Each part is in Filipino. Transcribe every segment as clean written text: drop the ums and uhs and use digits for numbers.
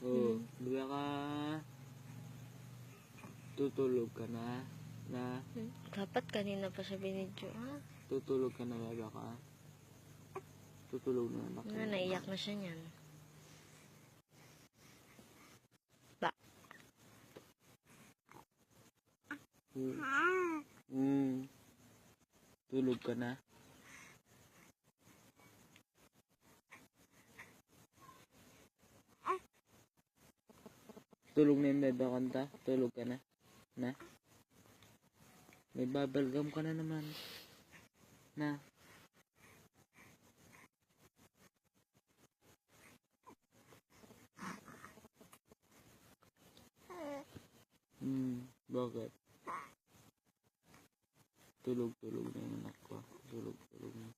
Oh, diba ka? Tutulog ka na? Dapat kanina pa siya binidyo, ha? Tutulog ka na, bebe ka? Tutulog na anak. Naiyak na siya niyan. Ba? Tulog ka na? Tulog na yung bebe kanta? Tulog ka na? Na? May bubblegum ka na naman. Na? Bakit? Tulog na yung anak ko. Tulog na.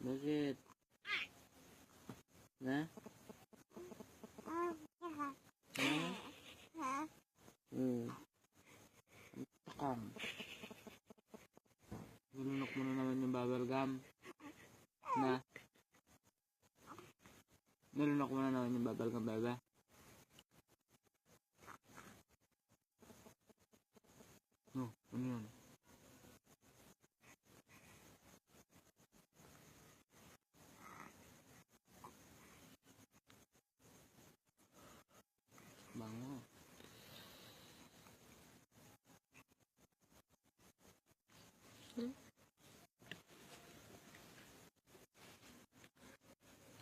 Bakit? Na? Takam. Nilunok mo na naman yung bubblegum. Na? Nilunok mo na naman yung bubblegum, bebe. No, ano yun? Bango.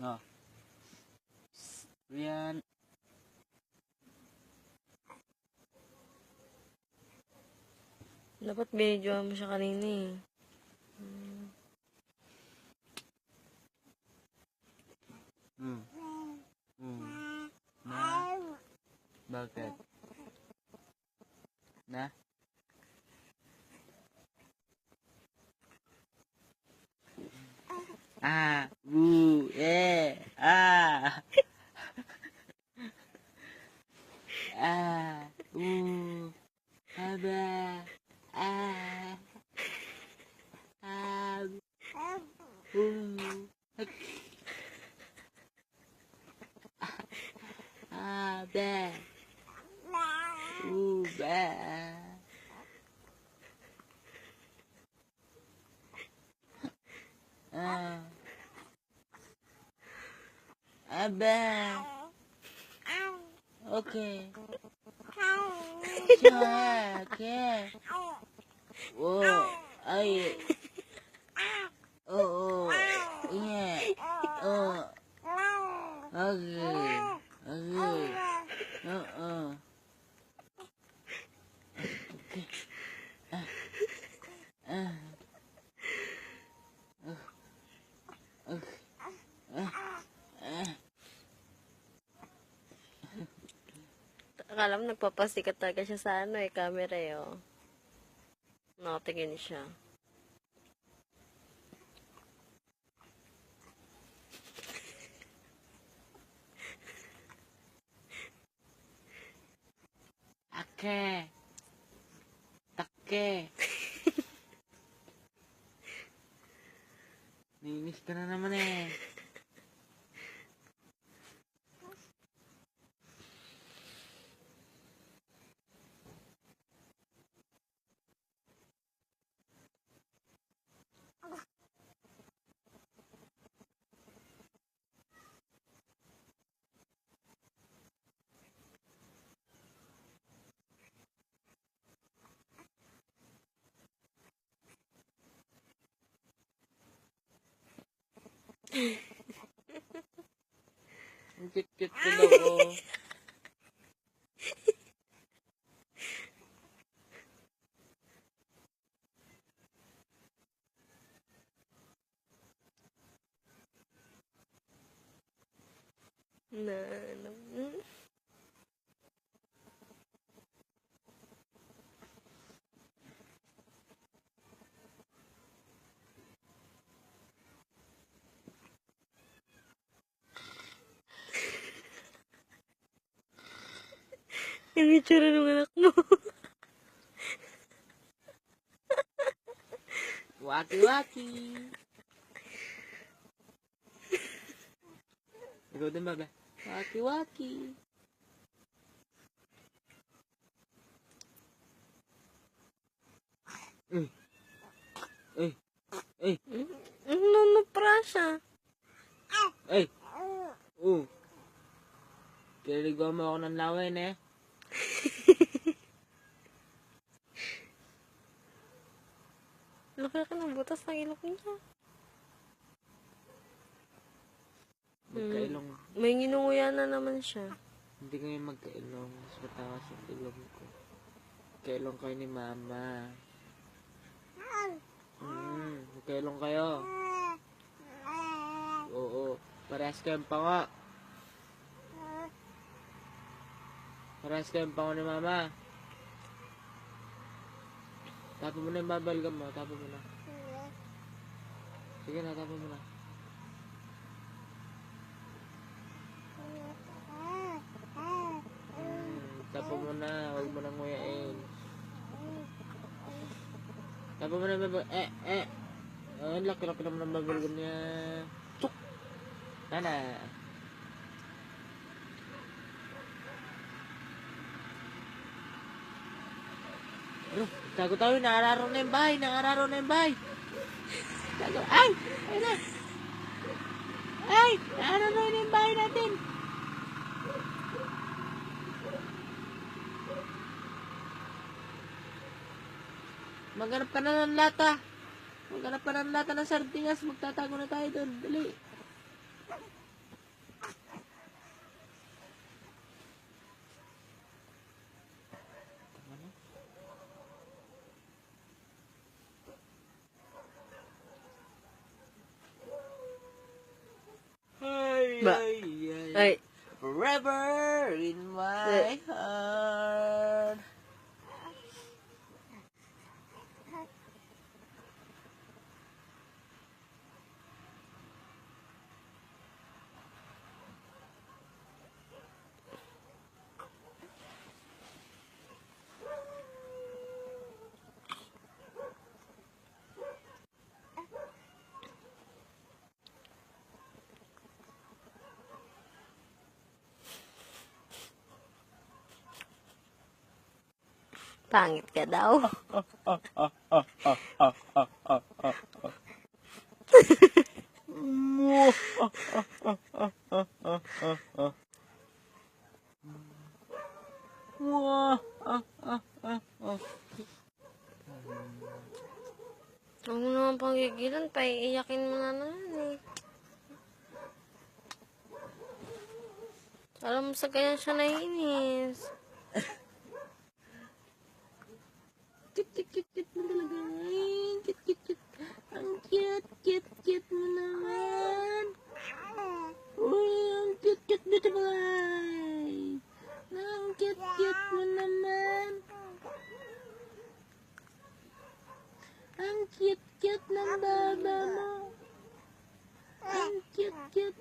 Oh. Rian. Dapat binidyoan mo siya kanina eh. Na? Bakit? Na? Aba, okay. Okay. Oh, ay. Oh, yeah. Oh. Okay. Akala mo nagpapasikat talaga siya sa camera eh, oh. Nakatingin siya. Take. Nainis ka na naman eh. Ang cute-cute ko daw ko. Yung itsura ng anak mo. Waki-waki. Ikaw din ba? Waki-waki. Ay. Nanupra siya. Ay. Kinaligaw mo ako ng lawin eh. Laki-laki ng butas ng ilok niya. Magkailong. May nginunguya na naman siya. Hindi kami magkailong. Mas matakas yung ilong ko. Magkailong kayo ni mama. Magkailong kayo. Oo. Parehas kayong pango. Parehas kayong pango ni mama. Tapo mo na yung babalgam mo. Tapo mo na. Sige na, tapo mo na. Tapo mo na. Huwag mo nang nguyain. Tapo mo na yung babalgam. Ang laki-laki naman ng babalgam niya. Tuk! Tana! Ano? Tago tayo, naararo na yung bahay, naararo na yung bahay. Tago, ay! Ay na! Ay! Naararo na yung bahay natin. Maghanap ka na ng lata. Maghanap ka ng lata ng sardinas, magtatago na tayo doon. Dali. Ba? Ay. Forever in my heart. Pangit ka daw. Huwag mo naman pagigilan, paiiyakin mo na naman eh. Alam mo sa ganyan siya naiinis. Cute mo talaga. Ay, cute. Ang cute mo naman. Uy, ang cute, beautiful eye. Ang cute mo naman. Ang cute ng baba mo. Ang cute.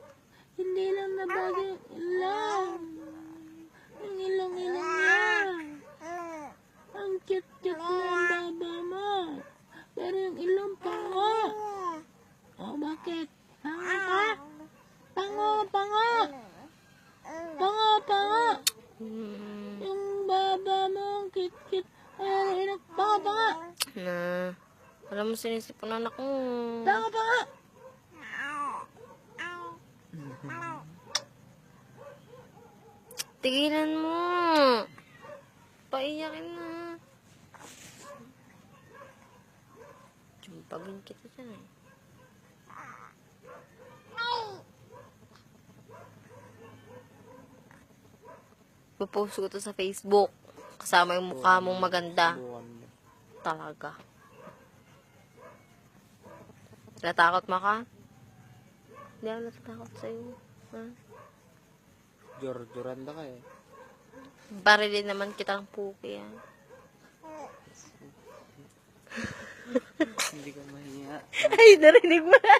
Hindi lang nabagay ang ilong. Ang ilong lang. Ang cute ng baba mo. Pero yung ilong pango. Oh, bakit? Pango. Pango. Yung baba mo, ang cute. Ay, pango. Na, alam mo sinisipon anak mo. Pango. Tigilan mo. Paiyakin na. Pagin kita dyan eh. Pupost ko to sa Facebook. Kasama yung mukha mong maganda. Talaga. Natakot mo ka? Hindi ako natatakot sa'yo. Ha? Jor-joranda ka eh. Barilin naman kitang puki yan. Hindi ka mahiya. Ay, narinig mo na.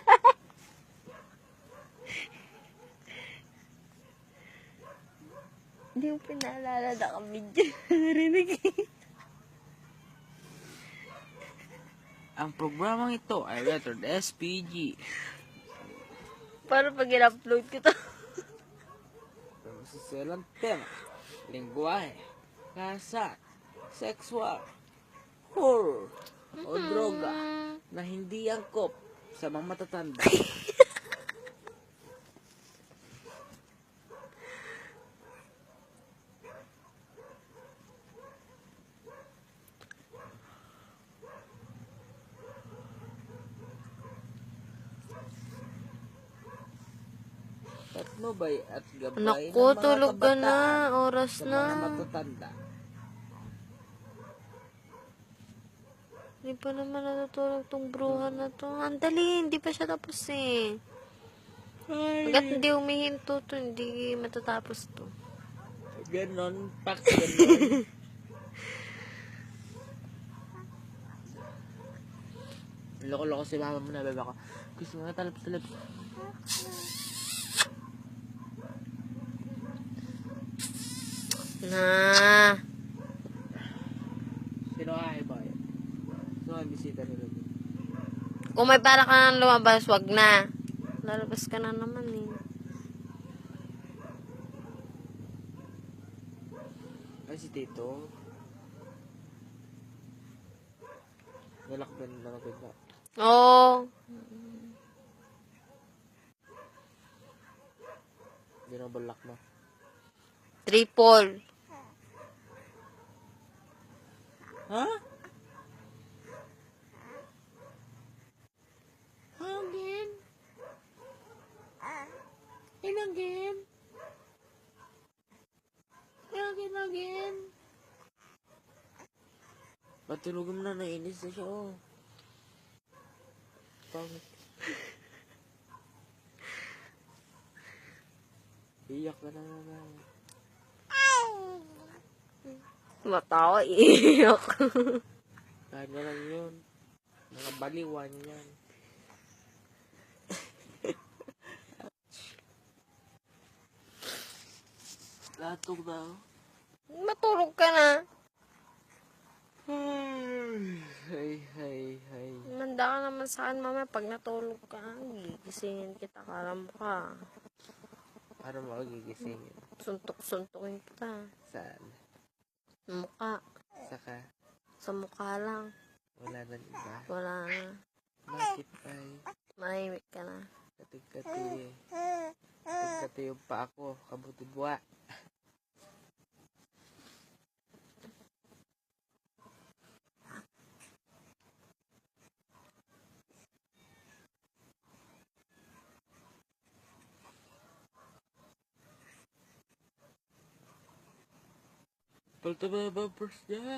Hindi mo pinaalala na kami dyan. Narinig. Ang programang ito ay rated SPG. Para pag in-upload ko to. Masiselang tema, lingwahe, kasan, sexual, horror, o droga na hindi angkop sa mga matatanda. Patnubay at gabay Naku, ng mga tulog ka na. kabataan Oras sa na. mga matatanda. Hindi pa naman natutulog tong bruha na to. Andali, hindi pa siya tapos eh. Hanggat hindi humihinto to, hindi matatapos to. Ganon, pak, ganon. Loko-loko si mama mo na, bebe ko. Gusto mo na talap-talap. Na. Sino ka, boy? Sino ka bisita nila? Kung may para ka nang lumabas, wag na. Lalabas ka na naman eh. Ay, si Tito. Nalakban na ba? Oo. Hindi na balak mo. Triple. Ha? Again? Again? Again? Patulogin mo na, nainis na siya, oh. Pangit. Iyak ka na naman. Matawa, iiyak. Kanya lang yun. Mga baliwan yan. Latog daw. Matulog ka na. Hay. Manda ka naman sa akin, mama. Pag natulog ka, gigisingin kita. Kala mo ka. Para magigisingin. Suntok-suntokin kita. Saan? Mukha. Saka, Sa mukha lang. wala na iba. Wala na. Bakit ay Mahimik ka na. katig-kati? Katig-kati yung pa ako. Kabuti buwa. Palta ba bumpers niya?